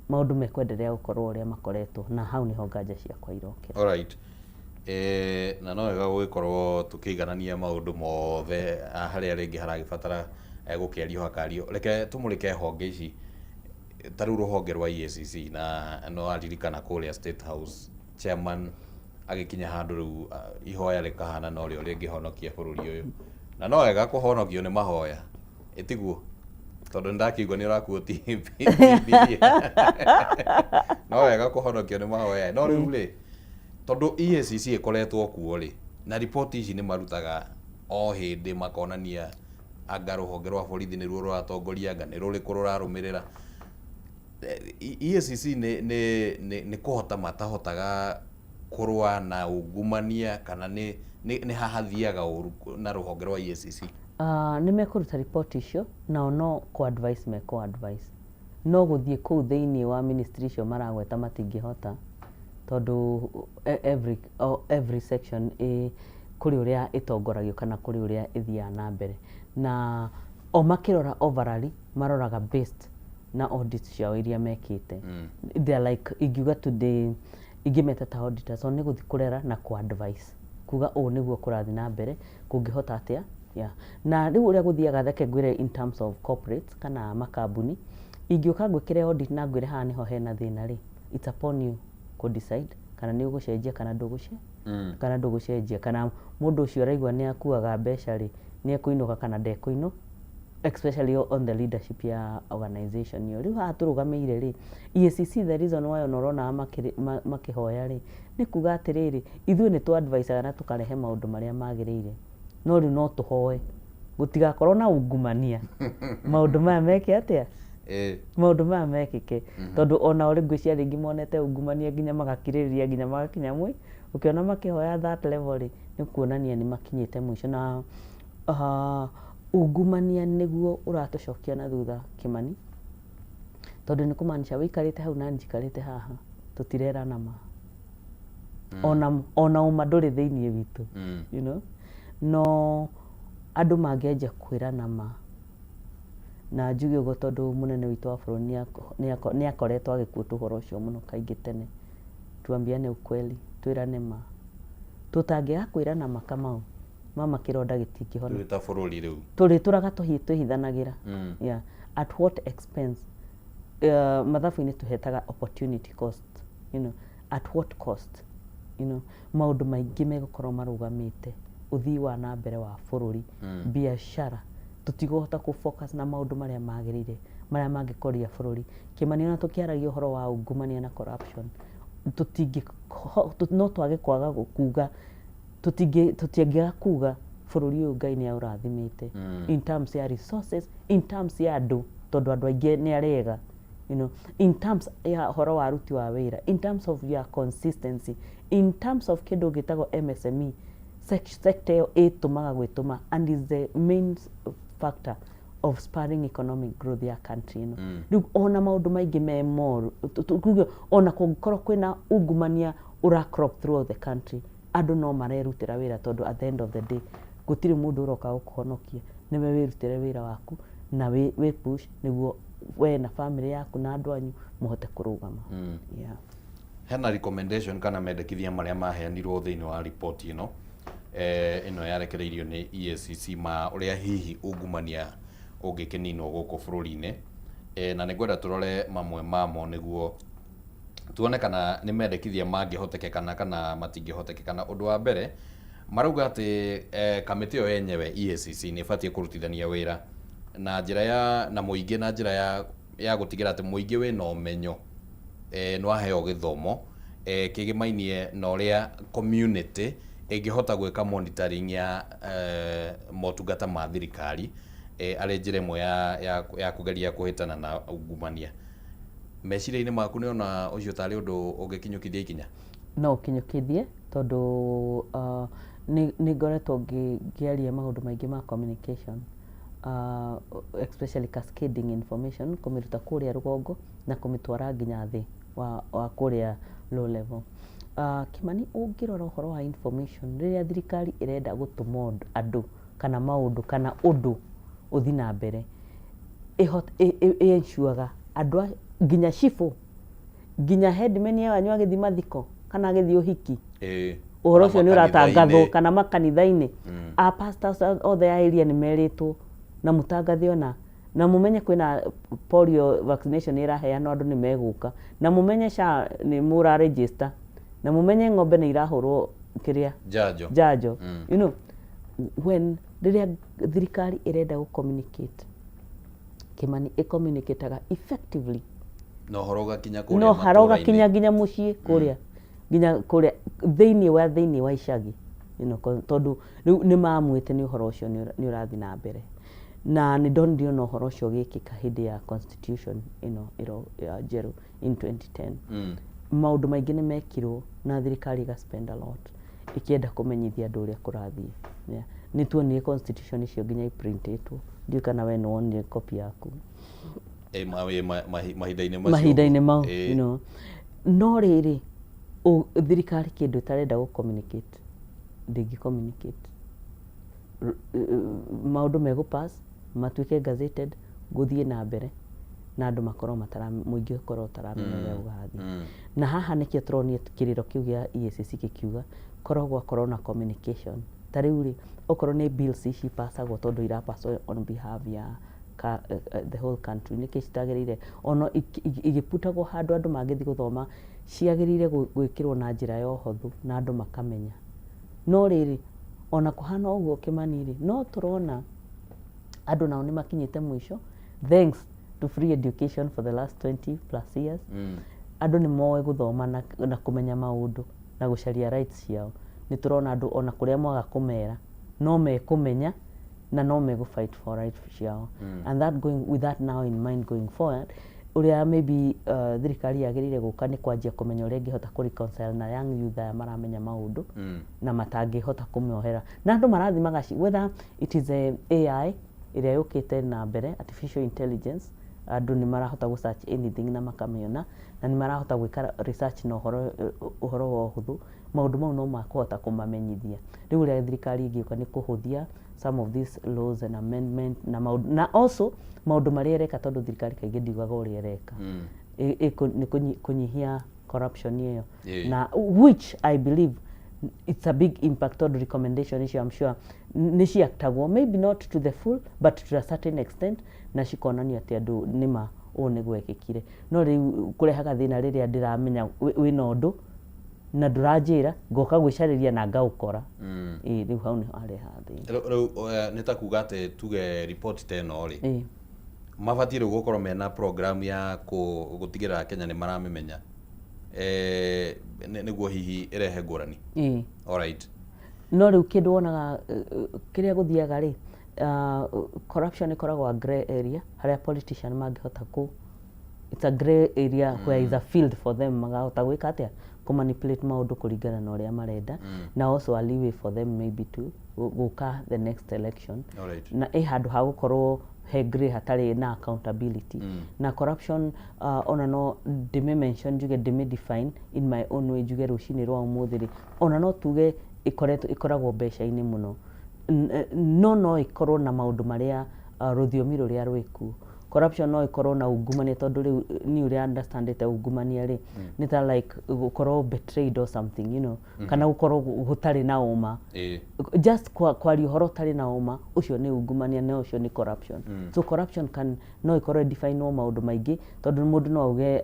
maundu mekwenderea gukorwo uria makoretwo na hau niho nganja ciakwa irokera. Alright. Na no wega gukorwo tukiganania maundu mothe haria ringi haragibatara gukerio hakario reke tumurike honge ici taru ruhonge rwa EACC na no aririkana kuria State House chairman agikinya handu riu ihoya rikahana no rio ringihonokia bururi uyu na no wega kuhonokio ni mahoya itiguo tondu ndakigwa ni urakuoti no wega kuhonokio ni mahoya no riu ri tondu EACC ikoretwo kuo ri na report ici ni marutaga o hindi makonania anga ruhonge rwa borithi ni ruo ruratongoria anga ni ruri kururumirira EACC ni kuhota matahotaga kurwa na ungumania kana ni hahathiaga uru na ruhonge rwa EACC ni mekuruta report icio na no ko advice no guthie ku thiini wa ministry icio maragweta matingihota tondu every section kuri uria itongoragio kana kuri uria ithia na mbere na o makirora overall maroraga best na audits ciao iria mekite they are like igiuga today igimeta ta auditors so niguthi kurera na ku advice kuga o niguo kurathi na mbere kungihota atia na riu uria guthiaga theke ngwire in terms of corporates kana makambuni ingiuka ngwikire audit na ngwire haha niho hena thina ri it's upon you to decide kana ni ugucenjia kana ndugucenjia kana ndugucenjia kana mundu ucio araigua ni akuaga mbeca ri ni ekuinuka kana ndekuinu especially on the leadership ya organization yo riu haha turugameire ri EACC the reason why onorona makihoya ri ni kuga atiriri ithuĩ ni tu advise na tukarehe maundu maria magirire no riu no tuhoe gutigakorwo na ungumania maundu maya meke atia maundu maya mekike tondu ona uri ngwiciria ringi monete ungumania nginya magakirĩrĩria nginya magakinya mwi ukiona makihoya that level ri ni kuonania ni makinyite mwisho na ungumania niguo uratucokia na thutha Kimani tondu ni kumanisha wikarite hau na njikarite haha tutirerana ma ona uma nduri thiini witu you know no andu mangeja kwirana ma na njuge ugo tondu munene witu wa bururi ni akoretwo agikuta uhoro ucio muno kaingi tene tuambiane ukweli twirane ma tutangia kwirana makamau mama kironda gitingihona ta bururi riu turi turaga tuhithanagira at what expense mathabu-ini tuhetaga opportunity cost you know at what cost you know maundu maingi megukorwo marugamite uthii wa na mbere wa bururi biashara tutiguhota ku focus na maundu maria magirire maria mangikoria bururi Kimani ona tukiaragia uhoro wa ungumania na corruption no twage kwaga kuga tutiangiaga kuga bururi uyu Ngai ni aurathimite in terms ya resources in terms ya andu tondu andu aingi ni arega you know in terms ya horo wa ruti wa wira in terms of your consistency in terms of kindu gitagwo MSME sector yo itumaga gwituma and is the main factor of spurring economic growth ya country you know riu ona maundu maingi me moru ona kungikorwo kwina ungumania ura crop throughout the country andu no marerutira wira tondu at the end of the day gutiri mundu uroka gukuhonokia niwe wirutire wira waku na we push niguo we na family yaku na andu anyu muhote kurugama hena recommendation kana mendekithia maria maheanirwo thiini wa report ino ino yarekereirio ni EACC ma uria hihi ungumania ungikininwo guku bururi-ini na nigwenda turore mamwe mamo niguo tuone kana ni mendekithia mangihotekekana kana matingĩhotekekana. Undu wa mbere marauga ati kamiti yo yenyewe EACC ni ibatie kurutithania wira na njira ya na muingi na njira ya gutigira ati muingi wina umenyo no aheo githomo kigimainie na uria community ingihota gwika monitoring ya motungata ma thirikari ari njira imwe ya kugeria kuhitana na ungumania. Meciria-ini maku ni ona ucio tari undu ungikinyukithia ikinya? No kinyukithie tondu ni ngoretwo ngiaria maundu maingi ma communication especially cascading information kumiruta kuria rugongo na kumitwara nginya thi wa kuria low level. Kimani ungirora uhoro wa information riria thirikari irenda gutuma andu kana maundu kana undu uthi na mbere ensure andu nginya shifu nginya headman ya wanyu agithi mathiko kana agithi uhiki uhoro ucio ni uratangathwo kana makanitha-ini a pastors othe area ni meritwo na mutangathi ona na mumenye kwina polio vaccination iraheanwo andu ni meguka na mumenye SHA ni mura register na mumenye ng'ombe ni irahurwo kiria jajo you know when riria thirikari irenda gu communicate Kimani communicateaga effectively no horoga kinya kuria no haroga kinya nginya mucii kuria nginya kuria thiini wa icagi you know tondu ni mamwite ni uhoro ucio ni urathi na mbere na ni ndio no horo ucio gikika hindi ya constitution ino jeru in 2010 maundu maingi ni mekirwo na thirikari ga spend a lot ikienda kumenyithia andu uria kurathie ni tuonire constitution icio nginya iprintitwo ndio kana we no one copy yaku mahinda-ini mau you know no riri thirikari kindu tarenda gu communicate ndingi communicate maundu megu pass matuĩke gazetted, gũthiĩ na mbere na andũ makorwo mũingĩ ũkorwo ũtaramenya ũrĩa ũgathiĩ. Na haha nĩkĩo tũronio kĩrĩro kĩu gĩa EACC gĩkiuga korwo na communication. Ta rĩu rĩ, okorwo nĩ bills ici pasagwo tondũ irapasswo on behalf ya the whole country, nĩkĩ citagĩrĩire ono igĩputagwo handũ andũ mangĩthiĩ gũthoma, ciagĩrĩire gwĩkĩrwo na njĩra ya ũhũthũ na andũ makamenya. No rĩrĩ, ona kũhana ũguo Kĩmani rĩ, no tũrona andũ nao nĩ makinyĩte mũico thanks to free education for the last 20 plus years. Andũ nĩ moĩ gũthoma na kũmenya maũndũ na gũcaria rights ciao. Nĩ tũrona andũ ona kũrĩa mwaga kũmera no mekũmenya na no megũ-fight for rights ciao. And with that now in mind going forward, ũrĩa maybe thirikari yagĩrĩire gũka nĩ kwanjia kũmenya ũrĩa ĩngĩhota kũ-reconcile na young youth aya maramenya maũndũ na matangĩhota kũmohera. Na andũ marathimaga whether it is a AI ĩrĩa yũkĩte na mbere, artificial intelligence, andũ nĩ marahota gũ-search anything na makamĩona, na nĩ marahota gwĩka research na ũhoro wa ũhũthũ. Maũndũ mau no makũhota kũmamenyithia. Rĩu ũrĩa thirikari ĩngĩũka nĩ kũhũthia some of these laws and amendment na also maũndũ marĩa ĩreka, tondũ thirikari kaingĩ ndiugaga ũrĩa ĩreka, nĩ kũnyihia corruption ĩyo, na which I believe it's a big impact on recommendation issue. I'm sure nĩ ciatagwo, maybe not to the full but to a certain extent, na cikonania atĩ andũ nĩma ũũ nĩ gwekĩkire. No rĩu kũrehaga thĩna rĩrĩa ndĩramenya wĩna ũndũ na ndũranjĩra, ngoka gwĩcarĩria na ngaũkora. Rĩu hau nĩ hareha thĩna. Rĩu nĩ ta kuga atĩ tuge report ta ĩno rĩ, mabatiĩ rĩu gũkorwo mena program ya gũtigĩrĩra Kenya nĩ maramĩmenya nĩguo hihi ĩrehe ngũrani. Alright. No rĩu kĩndũ wonaga kĩrĩa gũthiaga rĩ, corruption ĩkoragwo a grey area harĩa politician mangĩhota it's a grey area where is a field for them magahota gwĩka atĩa manipulate maũndũ kũringana na ũrĩa marenda, na also a leeway for them maybe to gũka the next election. Na handũ ha gũkorwo he grey hatarĩ na accountability. Na corruption ona no ndĩmĩ-mention njuge ndĩmĩ-define in my own way, njuge rũcinĩ rwa ũmũthĩ rĩ, ona no tuge ĩkoragwo mbeca-inĩ mũno, no ĩkorwo na maũndũ marĩa rũthiomi rũrĩa rwĩkuo. Corruption no ĩkorwo na ungumania, tondũ rĩu niĩ ũrĩa understandĩte ungumania rĩ, nĩ ta like gũkorwo betrayed or something, you know, kana gũkorwo gũtarĩ na ũma. Just kwaria ũhoro ũtarĩ na ũma, ũcio nĩ ungumania na ũcio nĩ corruption. So corruption no ĩkorwo defined maũndũ maingĩ, tondũ mũndũ no auge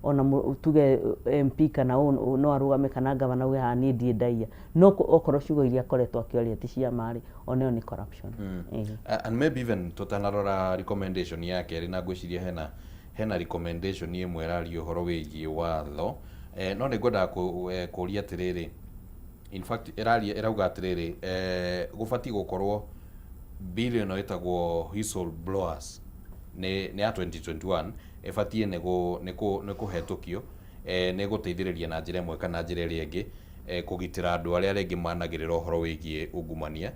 ona tuge MP kana no arũgame kana gavana auge haha niĩ ndiendagia, no okorwo ciugo iria akoretwo akĩaria ti cia ma rĩ, ona ĩyo nĩ corruption. And maybe even tũtanarora recommendation yake na ngwĩciria hena recommendation ĩmwe ĩraria ũhoro wĩgiĩ watho, no nĩ ngwendaga kũũria atĩrĩrĩ, in fact ĩrauga atĩrĩrĩ, gũbatiĩ gũkorwo bill ĩno ĩtagwo whistleblowers nĩ ya 2021, ĩbatiĩ nĩ kũhetũkio, nĩ gũteithĩrĩria na njĩra ĩmwe kana njĩra ĩrĩa ĩngĩ kũgitĩra andũ arĩa rĩngĩ managĩrĩra ũhoro wĩgiĩ ungumania.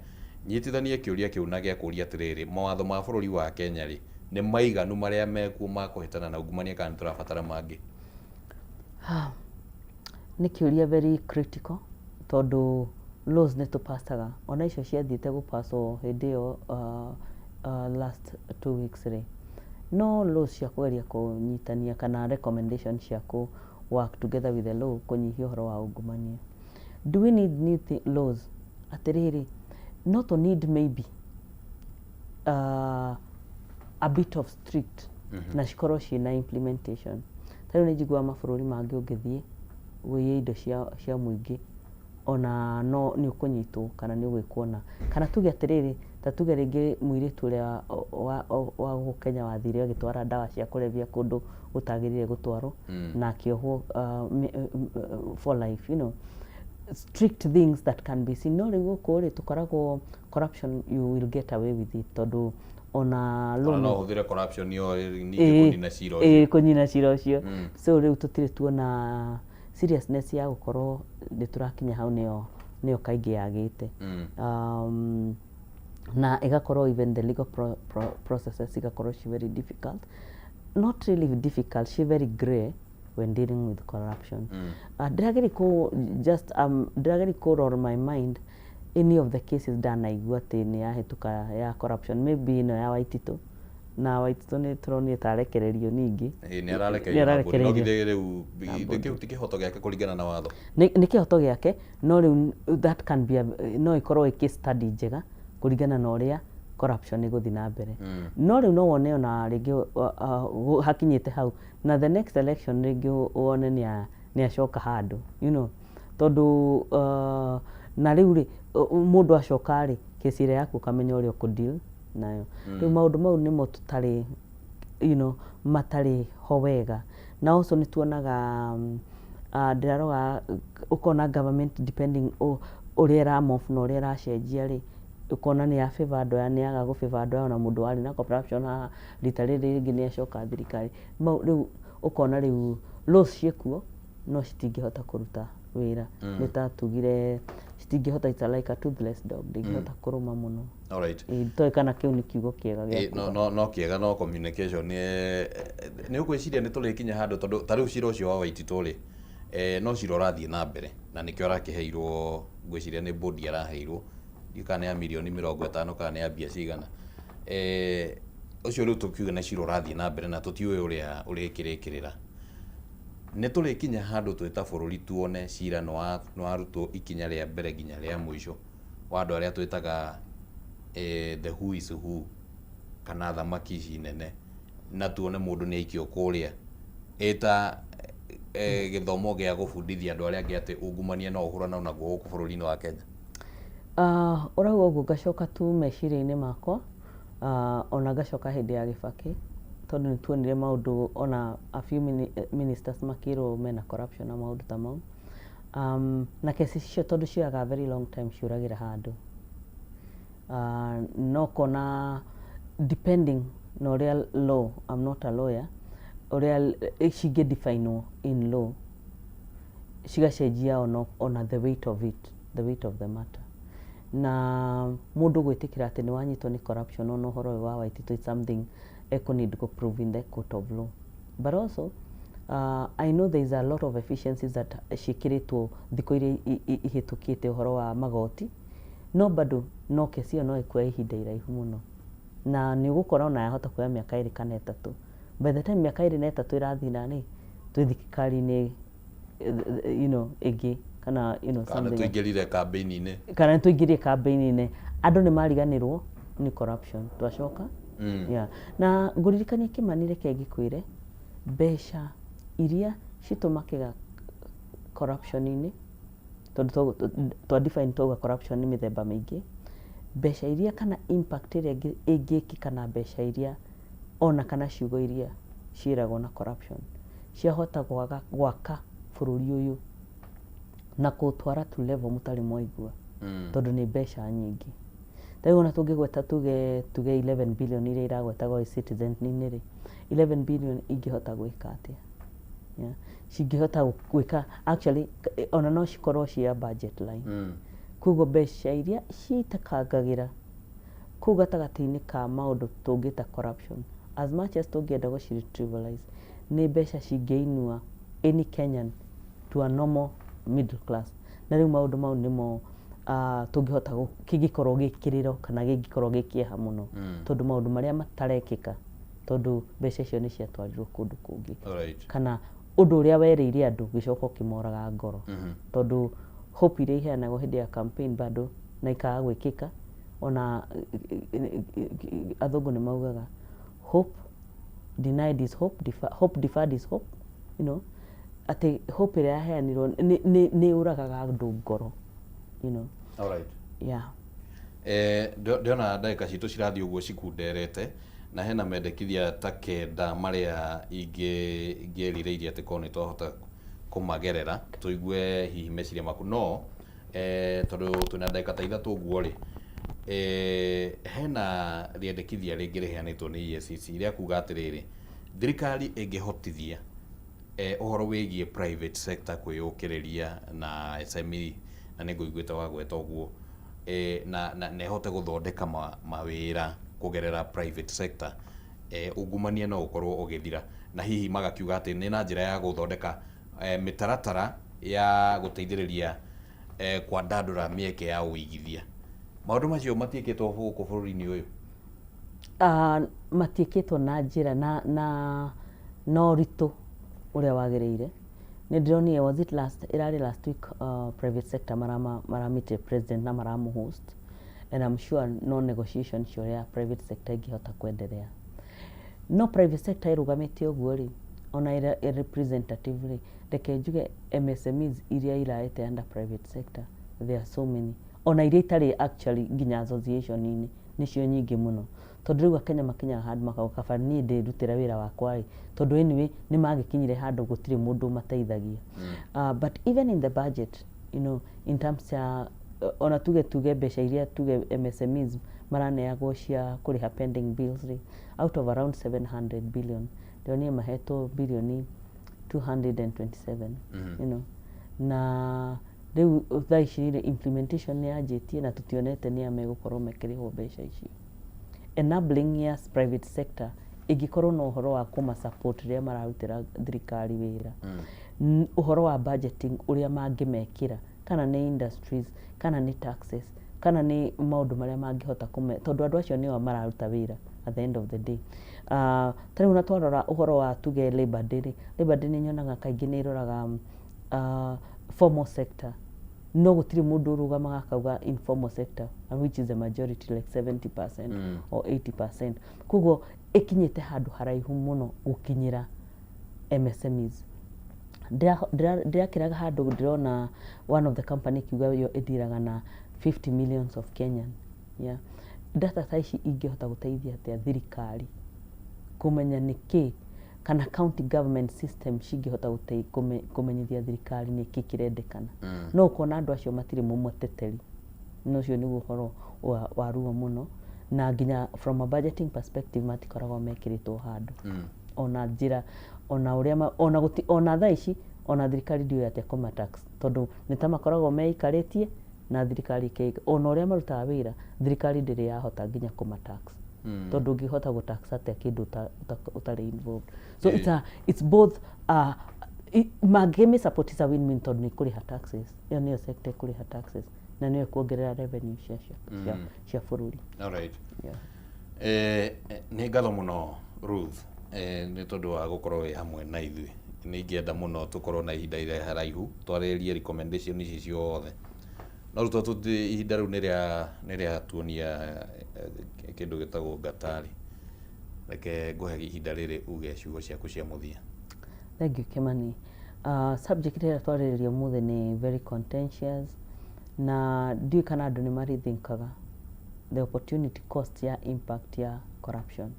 Nyitithanie kĩũria kĩu na gĩa kũũria atĩrĩrĩ, mawatho ma bũrũri wa Kenya rĩ, nĩ maiganu marĩa mekuo ma kũhĩtana na ungumania kana nĩ tũrabatara mangĩ? Nĩ kĩũria very critical, tondũ laws nĩ tũpasaga, ona icio ciathiĩte gũpaswo hĩndĩ ĩyo last 2 weeks rĩ, no laws cia kũgeria kũnyitania kana recommendation cia ku work together with the law kũnyihia ũhoro wa ungumania. Do we need new laws? Atĩrĩrĩ, no to need maybe a bit of strict na cikorwo ciĩna implementation. Ta rĩu nĩ njiguaga mabũrũri mangĩ ũngĩthiĩ wĩye indo cia mũingĩ, ona no nĩ ũkũnyitwo kana nĩ ũgwĩkuona. Kana tuge atĩrĩrĩ, ta tuge rĩngĩ mũirĩtu ũrĩa wa gũkũ Kenya wathire agĩtwara ndawa cia kũrebia kũndũ gũtagĩrĩire gũtwarwo na akĩohwo for life, you know, strict things that can be seen. No rĩu gũkũ rĩ, tũkoragwo corruption you will get away with it, tondũ ona no hũthĩre corruption yo ningĩ kũnina cira ũcio. Kũnina cira ũcio. So rĩu tũtirĩ tuona seriousness ya gũkorwo nĩ tũrakinya hau nĩyo kaingĩ yagĩte. Na ĩgakorwo even the legal processes igakorwo she very difficult. Not really difficult, she very grey when dealing with corruption. Ndĩrageri kũ roll my mind any of the cases ndanaigua atĩ nĩ yahĩtũka ya corruption, maybe ĩno ya Waititũ, na Waititũ nĩ tũronire tarekererio ningĩ. Nĩ ararekererio rĩu kĩu ti kĩhoto gĩake kũringana na watho. Nĩ kĩhoto gĩake, no rĩu that can be no ĩkorwo ĩ case study njega kũringana na ũrĩa corruption ĩgũthiĩ na mbere. No rĩu no wone ona rĩngĩ hakinyĩte hau na the next election rĩngĩ wone nĩ acoka handũ, you know, tondũ na rĩu rĩ mũndũ acoka rĩ kesi ĩrĩa yaku ũkamenya ũrĩa ũkũdeal nayo. Rĩu maũndũ mau nĩmo tũtarĩ, you know, matarĩ ho wega, na also nĩ tuonaga ndĩraroga ũkona government depending ũrĩa ĩramove na ũrĩa ĩracenjia rĩ, ũkona nĩ ya favor andũ aya, nĩ yaga gũ favor andũ aya, na mũndũ warĩ na corruption haha rita rĩrĩ rĩngĩ nĩ acoka thirikari. Rĩu ũkona rĩu laws ciĩkuo no citingĩhota kũruta wĩra. Nĩ ta tugire citingĩhota, it's like a toothless dog, ndĩngĩhota kũrũma mũno. Alright. Itoĩ kana kĩu nĩ kiugo kĩega gĩa no kĩega, no communication nĩ ũgwĩciria nĩ tũrĩkinya handũ, tondũ ta rĩu cira ũcio wa Waititũ rĩ, no cira ũrathiĩ na mbere na nĩkĩo arakĩheirwo, ngwĩciria nĩ bodi araheirwo kana ya mirioni 50 kana nĩ ya mbia cigana. Ũcio rĩu tũkiuga nĩ cira ũrathiĩ na mbere na tũtiũĩ ũrĩa ũrĩkĩrĩkĩrĩra. Nĩ tũrĩkinya handũ twĩ ta bũrũri tuone cira nĩ warutwo ikinya rĩa mbere nginya rĩa mũico wa andũ arĩa twĩtaga the who is who kana thamaki ici nene, na tuone mũndũ nĩ aikio kũrĩa eta gĩthomo gĩa gũbundithia andũ arĩa angĩ atĩ ungumania no ũhũrana naguo gũkũ bũrũri-inĩ wa Kenya. Ũrauga ũguo ngacoka tu meciria-inĩ makwa, ona ngacoka hĩndĩ ya Kibaki, tondũ nĩ tuonire maũndũ ona a few ministers makĩrwo mena corruption na maũndũ ta mau, na kesi icio tondũ cioyaga very long time ciũragĩra handũ, no kona depending na ũrĩa law, I'm not a lawyer, ũrĩa cingĩ define in law cigacenjia ona the weight of it, the weight of the matter. Na mũndũ gwĩtĩkĩra atĩ nĩ wanyitwo nĩ corruption ona ũhoro wa Waititũ is something need to prove in the court of law. But also I know there is a lot of efficiencies that ciĩkĩrĩtwo thikũ iria ihĩtũkĩte ũhoro wa magoti, no bado no kesi ĩyo no ĩkuoya ihinda iraihu mũno, na nĩ ũgũkora ona yahota kuoya mĩaka 2 kana 3. By the time mĩaka 2 na 3 ĩrathira nĩ twĩ thirikari-inĩ, you know, ĩngĩ kana, you know, kana tuingĩrire campaign-inĩ andũ nĩ mariganĩrwo nĩ corruption twacoka. Yeah. Na ngũririkania Kĩmani reke ngĩkwĩre mbeca iria citũmakaga corruption-inĩ, tondũ twa define tauga corruption nĩ mĩthemba mĩingĩ, mbeca iria kana impact ĩrĩa ĩngĩkĩka na mbeca iria ona kana ciugo iria ciĩragwo na corruption ciahota gwaka bũrũri ũyũ na kũtwara to level mũtarĩ mwaigua, tondũ nĩ mbeca nyingĩ. Rĩu ona tũngĩgweta tuge 11 billion iria iragwetagwo citizen-inĩ rĩ, 11 billion ingĩhota gwĩka atĩa? Yeah. Cingĩhota gwĩka actually ona no cikorwo cia budget line. Koguo mbeca iria ciitakangagĩra kũu gatagatĩ-inĩ ka maũndũ tũngĩta corruption, as much as tũngĩenda gũci-trivialize, nĩ mbeca cingĩinua any Kenyan to a normal middle class. Na rĩu maũndũ mau nĩmo tũngĩhota kĩngĩkorwo gĩkĩrĩro kana gĩngĩkorwo gĩkĩeha mũno, tondũ maũndũ marĩa matarekĩka tondũ mbeca icio nĩ ciatwarirwo kũndũ kũngĩ, kana ũndũ ũrĩa werĩire andũ gĩcoka ũkĩmoraga ngoro, tondũ hope iria iheanagwo hĩndĩ ya campaign bado na ikaga gwĩkĩka. Ona athũngũ nĩ maugaga hope denied is hope, hope deferred is hope, you know, atĩ hope ĩrĩa yaheanirwo nĩ ũragaga andũ ngoro, you know. Alright. Yeah. Ndĩona ndagĩka citũ cirathiĩ ũguo cikunderete, na hena mendekithia ta 9 marĩa ingĩerirĩirie atĩ korwo nĩ twahota kũmagerera tũigue hihi meciria maku, no tondũ twĩna ndagĩka ta 3 ũguo rĩ, hena rĩendekithia rĩngĩ rĩheanĩtwo nĩ EACC rĩa kuga atĩrĩrĩ, thirikari ĩngĩhotithia ũhoro wĩgiĩ private sector kwĩyũkĩrĩria na SME, na nĩ ngũiguĩte wagweta ũguo, na ĩhote gũthondeka mawĩra kũgerera private sector, ungumania no ũkorwo ũgĩthira, na hihi magakiuga atĩ nĩ na njĩra ya gũthondeka mĩtaratara ya gũteithĩrĩria kwa ndandura mieke ya uigithia maundu macio matieketwo guku bururi-ini uyu matieketwo na njira no ritu uria wagereire ni ndironire was it last week private sector maramite president na maramu host and I'm sure no negotiation cia private sector ingihota kwendelea no private sector irugamite uguo ri ona representatively reke njuge MSMEs iria iraete under private sector there are so many ona iria itari actually nginya association-ini nicio nyingi muno tondu riu Kenya makinya hand makauga kaba ni ndirutira wira wakwa tondu anyway ni magikinyire handu gutire mundu mateithagia but even in the budget you know in terms ya ona tuge mbeca iria tuge MSMEs maraneagwo cia kuriha pending bills out of around 700 billion ndio mahetwo bilioni 227 you know na riu thaici implementation ni yanjitie na tutionete ni amegukorwo mekiriho mbeca ici enabling yes private sector igikorwo no uhoro wa kuma support ria mararutira thirikari wira uhoro wa budgeting uria mangimekira kana ni industries kana ni taxes kana ni maundu maria mangihota kume tondu andu acio nio mararuta wira at the end of the day tari una twarora uhoro wa tuge labor day ni nyonaga kaingi ni iroraga formal sector no gutiri mundu urugamaga akauga informal sector which is the majority like 70% or 80% kugo ikinyite handu haraihu muno gukinyira MSMEs ndirakiraga handu ndirona one of the company kiuga yo idiraga na 50 millions of Kenyan yeah data taici ingihota guteithia atia thirikari kumenya niki kana county government system cingihota kumenyithia thirikari niki kirendekana no kona andu acio matire mumoteteri no cio ni guhoro wa ruo muno na nginya from a budgeting perspective matikoragwo mekiritwo handu ona njira ona uria ona thaici ona thirikari ndio atia kuma tax tondu nitamakoragwo meikaritie na thirikari keiga ona uria marutaga wira thirikari ndiri yahota nginya kuma tax tondu ngihota gutax atia kindu utari involved so it's both mageme support is a win-win tondu ni kuriha taxes yo niyo sector kuriha taxes na niyo kuongerera revenue cia bururi. All right. Yeah. Ni ngatho muno Ruth ni tondu wa gukorwo wi hamwe na ithui ni ngienda muno tukorwo na ihinda ira haraihu twaririe recommendation ici ciothe no ruto tuti ihinda riu niria tuonia kindu gitagwo ngatari reke nguhe ihinda riri uge ciugo ciaku cia muthia. Thank you Kimani. Subject ira twaririe muthe ni very contentious na ndiu kana andu ni marithinkaga the opportunity cost ya impact ya corruption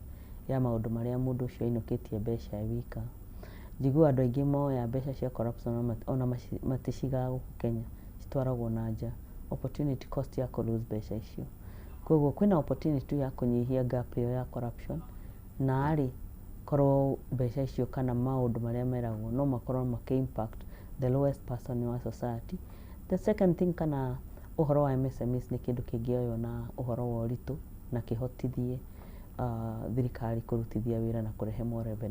ya maundu maria mundu ucio ainukitie mbeca wika njigua andu aingi moya mbeca cia corruption ona maticigaga guku Kenya citwaragwo na nja opportunity cost ya kulose mbeca icio koguo kwina opportunity ya kunyihia gap iyo ya corruption na ari korwo mbeca icio kana maundu maria meragwo no makorwo impact the lowest person in our society. The second thing kana uhoro wa MSMEs ni kindu kingioyo na uhoro wa ritu na kihotithie thirikari kurutithia wira na kurehe more revenue.